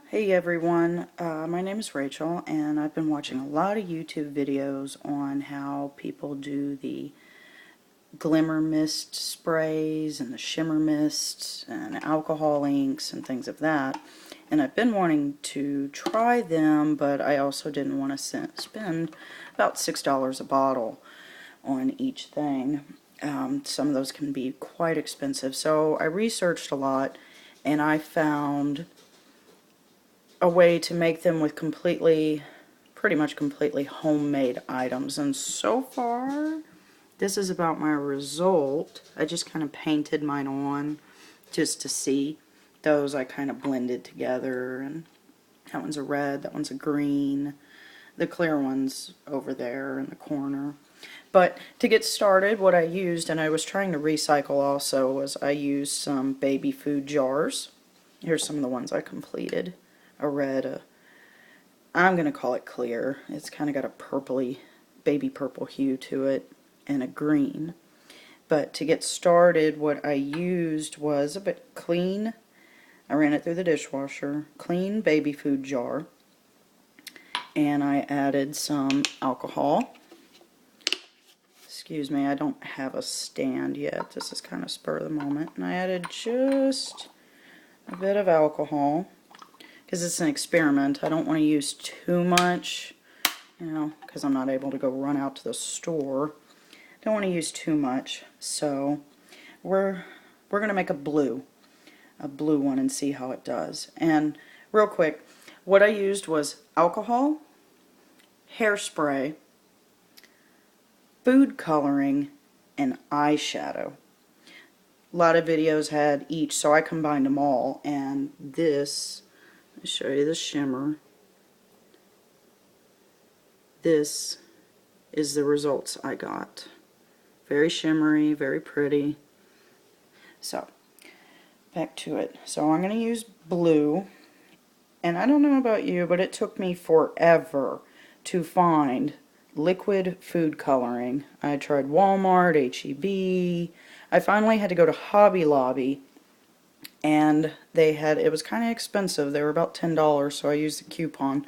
Hey everyone, my name is Rachel and I've been watching a lot of YouTube videos on how people do the glimmer mist sprays and the shimmer mists and alcohol inks and things of that. And I've been wanting to try them, but I also didn't want to spend about $6 a bottle on each thing. Some of those can be quite expensive. So I researched a lot and I found a way to make them with pretty much completely homemade items. And so far, this is about my result. I just kind of painted mine on just to see. Those I kind of blended together, and that one's a red, that one's a green. The clear one's over there in the corner. But to get started, what I used, and I was trying to recycle also, was I used some baby food jars. Here's some of the ones I completed. A red, I'm going to call it clear. It's kind of got a purpley, baby purple hue to it, and a green. But to get started, what I used was a bit clean. I ran it through the dishwasher, clean baby food jar, and I added some alcohol. Excuse me, I don't have a stand yet. This is kind of spur of the moment. And I added just a bit of alcohol, because it's an experiment. I don't want to use too much, because I'm not able to go run out to the store. Don't want to use too much, so we're going to make a blue one and see how it does. And real quick, what I used was alcohol, hairspray, food coloring, and eyeshadow. A lot of videos had each, so I combined them all, and this, let me show you the shimmer. This is the results I got. Very shimmery, very pretty. So, back to it. So I'm going to use blue, and I don't know about you, but it took me forever to find liquid food coloring. I tried Walmart, H-E-B. I finally had to go to Hobby Lobby, and it was kind of expensive. They were about $10, so I used the coupon.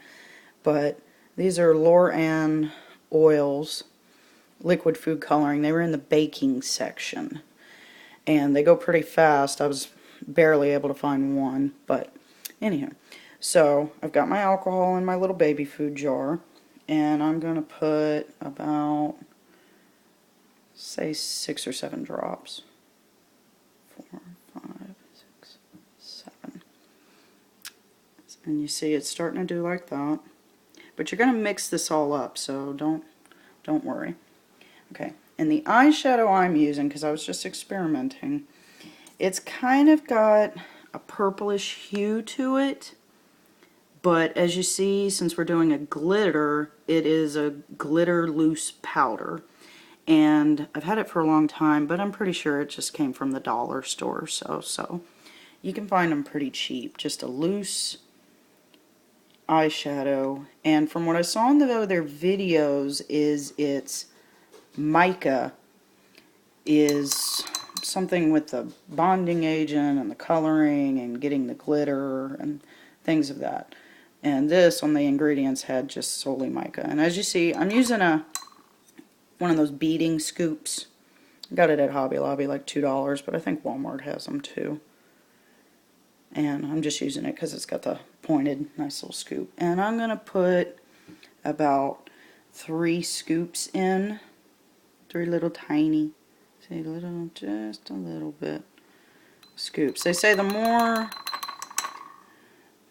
But these are Loran oils, liquid food coloring. They were in the baking section, and they go pretty fast. I was barely able to find one, but anyhow. So I've got my alcohol in my little baby food jar, and I'm going to put about, say, 6 or 7 drops. 4, 5, 6, 7. And you see it's starting to do like that. But you're going to mix this all up, so don't worry. Okay, and the eyeshadow I'm using, because I was just experimenting, it's kind of got a purplish hue to it, but as you see, since we're doing a glitter, it is a glitter loose powder. And I've had it for a long time, but I'm pretty sure it just came from the dollar store, so you can find them pretty cheap. Just a loose eyeshadow, and from what I saw in their videos, is it's mica is something with the bonding agent and the coloring and getting the glitter and things of that. And this on the ingredients had just solely mica. And as you see, I'm using one of those beading scoops. I got it at Hobby Lobby, like $2, but I think Walmart has them too. And I'm just using it because it's got the pointed, nice little scoop. And I'm going to put about 3 scoops in. 3 little tiny, see, just a little bit scoops. They say the more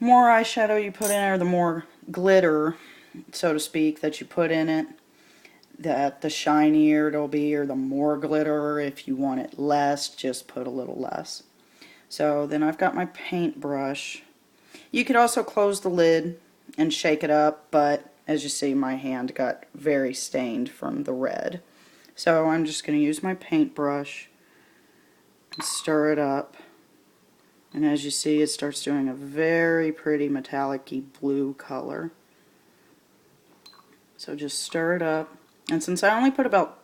eyeshadow you put in, or the more glitter, so to speak, that you put in it, that the shinier it'll be, or the more glitter. If you want it less, just put a little less. So then I've got my paintbrush. You could also close the lid and shake it up, but as you see, my hand got very stained from the red. So I'm just going to use my paintbrush and stir it up. And as you see, it starts doing a very pretty metallic-y blue color. So just stir it up. And since I only put about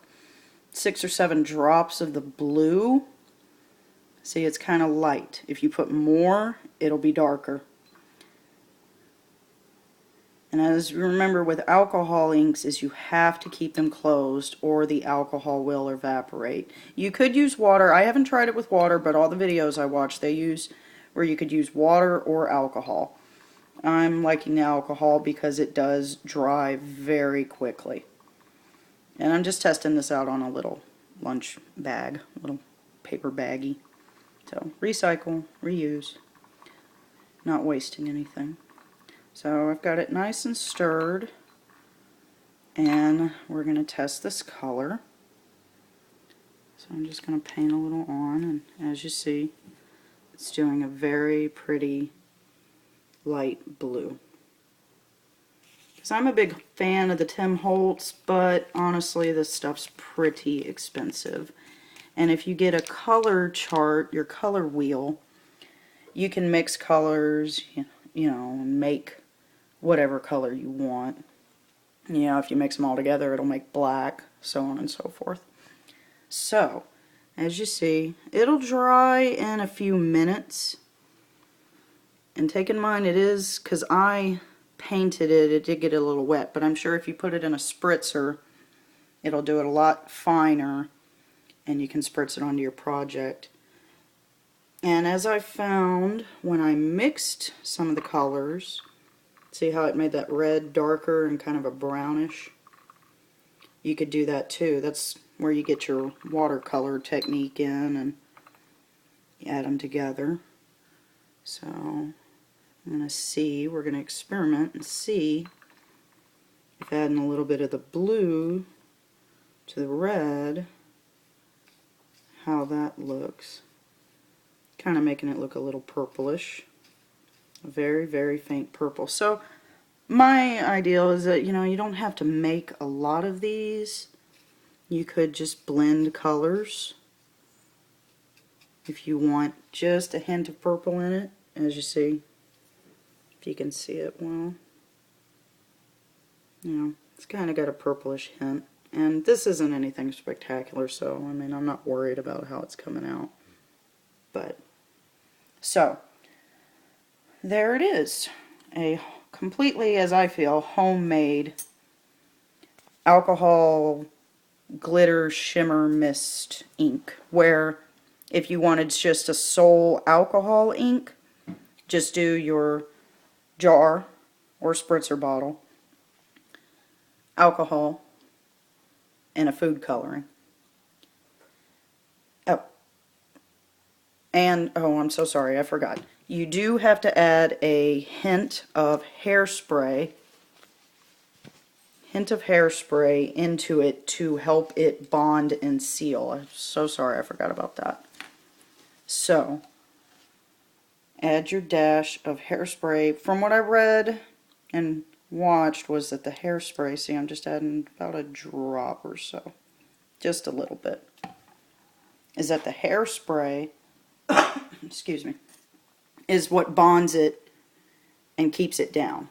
6 or 7 drops of the blue, see, it's kind of light. If you put more, it'll be darker. And as you remember with alcohol inks is you have to keep them closed or the alcohol will evaporate. You could use water. I haven't tried it with water, but all the videos I watch they use where you could use water or alcohol. I'm liking the alcohol because it does dry very quickly. And I'm just testing this out on a little lunch bag, little paper baggie. So recycle, reuse, not wasting anything. So I've got it nice and stirred, and we're going to test this color. So I'm just going to paint a little on, and as you see, it's doing a very pretty light blue. Because I'm a big fan of the Tim Holtz, but honestly this stuff's pretty expensive. And if you get a color chart, your color wheel, you can mix colors, you know, and make whatever color you want. You know, if you mix them all together, it'll make black, so on and so forth. So, as you see, it'll dry in a few minutes. And take in mind, it is, because I painted it, it did get a little wet, but I'm sure if you put it in a spritzer, it'll do it a lot finer, and you can spritz it onto your project. And as I found, when I mixed some of the colors, see how it made that red darker and kind of a brownish? You could do that too. That's where you get your watercolor technique in and you add them together. So I'm going to see, we're going to experiment and see if adding a little bit of the blue to the red, how that looks. Kind of making it look a little purplish. Very, very faint purple. So my ideal is that, you know, you don't have to make a lot of these. You could just blend colors if you want just a hint of purple in it, as you see, if you can see it well. You know, it's kind of got a purplish hint. And this isn't anything spectacular, so I mean, I'm not worried about how it's coming out. But, so, there it is. A completely, as I feel, homemade alcohol glitter shimmer mist ink, where if you wanted just a sole alcohol ink, just do your jar or spritzer bottle, alcohol, and a food coloring. Oh, and oh, I'm so sorry, I forgot. You do have to add a hint of hairspray into it to help it bond and seal. I'm so sorry, I forgot about that. So, add your dash of hairspray. From what I read and watched was that the hairspray, see, I'm just adding about a drop or so, just a little bit, is that the hairspray, excuse me, is what bonds it and keeps it down.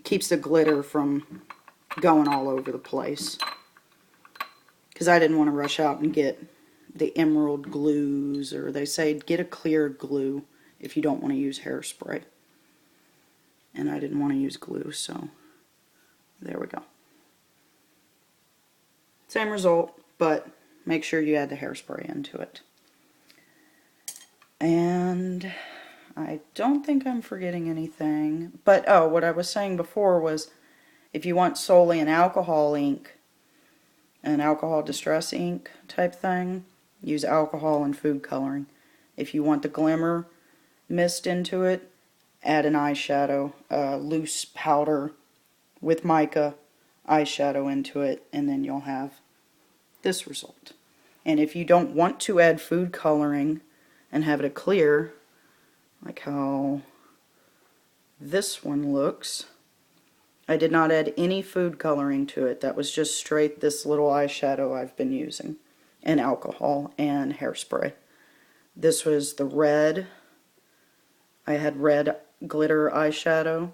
Keeps the glitter from going all over the place. Because I didn't want to rush out and get the emerald glues, or they say get a clear glue if you don't want to use hairspray. And I didn't want to use glue, so there we go. Same result, but make sure you add the hairspray into it. And I don't think I'm forgetting anything. But, oh, what I was saying before was if you want solely an alcohol ink, an alcohol distress ink type thing, use alcohol and food coloring. If you want the glimmer mist into it, add an eyeshadow, loose powder with mica eyeshadow into it, and then you'll have this result. And if you don't want to add food coloring and have it a clear, like how this one looks, I did not add any food coloring to it. That was just straight this little eyeshadow I've been using, and alcohol and hairspray. This was the red. I had red glitter eyeshadow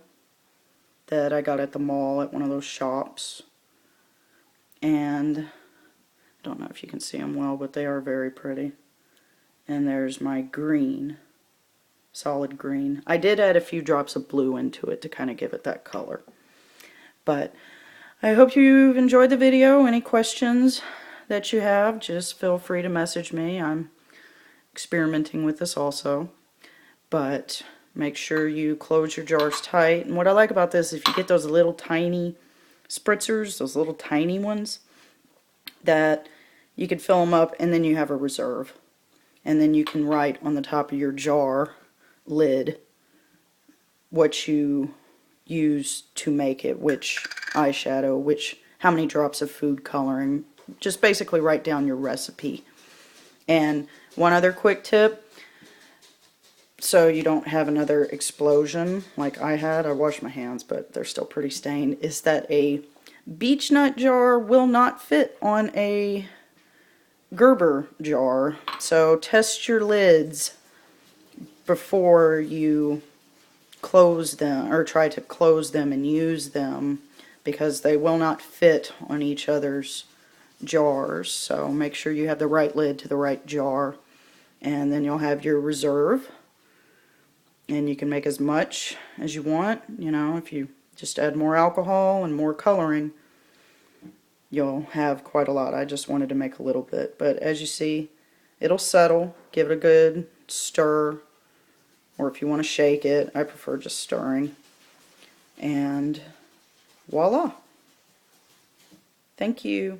that I got at the mall at one of those shops. And I don't know if you can see them well, but they are very pretty. And there's my green. solid green. I did add a few drops of blue into it to kind of give it that color. But I hope you've enjoyed the video. Any questions that you have, just feel free to message me. I'm experimenting with this also. But make sure you close your jars tight. And what I like about this, if you get those little tiny spritzers, those little tiny ones, that you could fill them up and then you have a reserve. And then you can write on the top of your jar lid what you use to make it, which eyeshadow, how many drops of food coloring. Just basically write down your recipe. And one other quick tip, so you don't have another explosion like I had. I washed my hands, but they're still pretty stained, is that a beech nut jar will not fit on a Gerber jar. So test your lids before you close them, or try to close them and use them, because they will not fit on each other's jars. So make sure you have the right lid to the right jar, and then you'll have your reserve, and you can make as much as you want. You know, if you just add more alcohol and more coloring, you'll have quite a lot. I just wanted to make a little bit, but as you see, it'll settle. Give it a good stir, or if you want to shake it, I prefer just stirring. And voila. Thank you.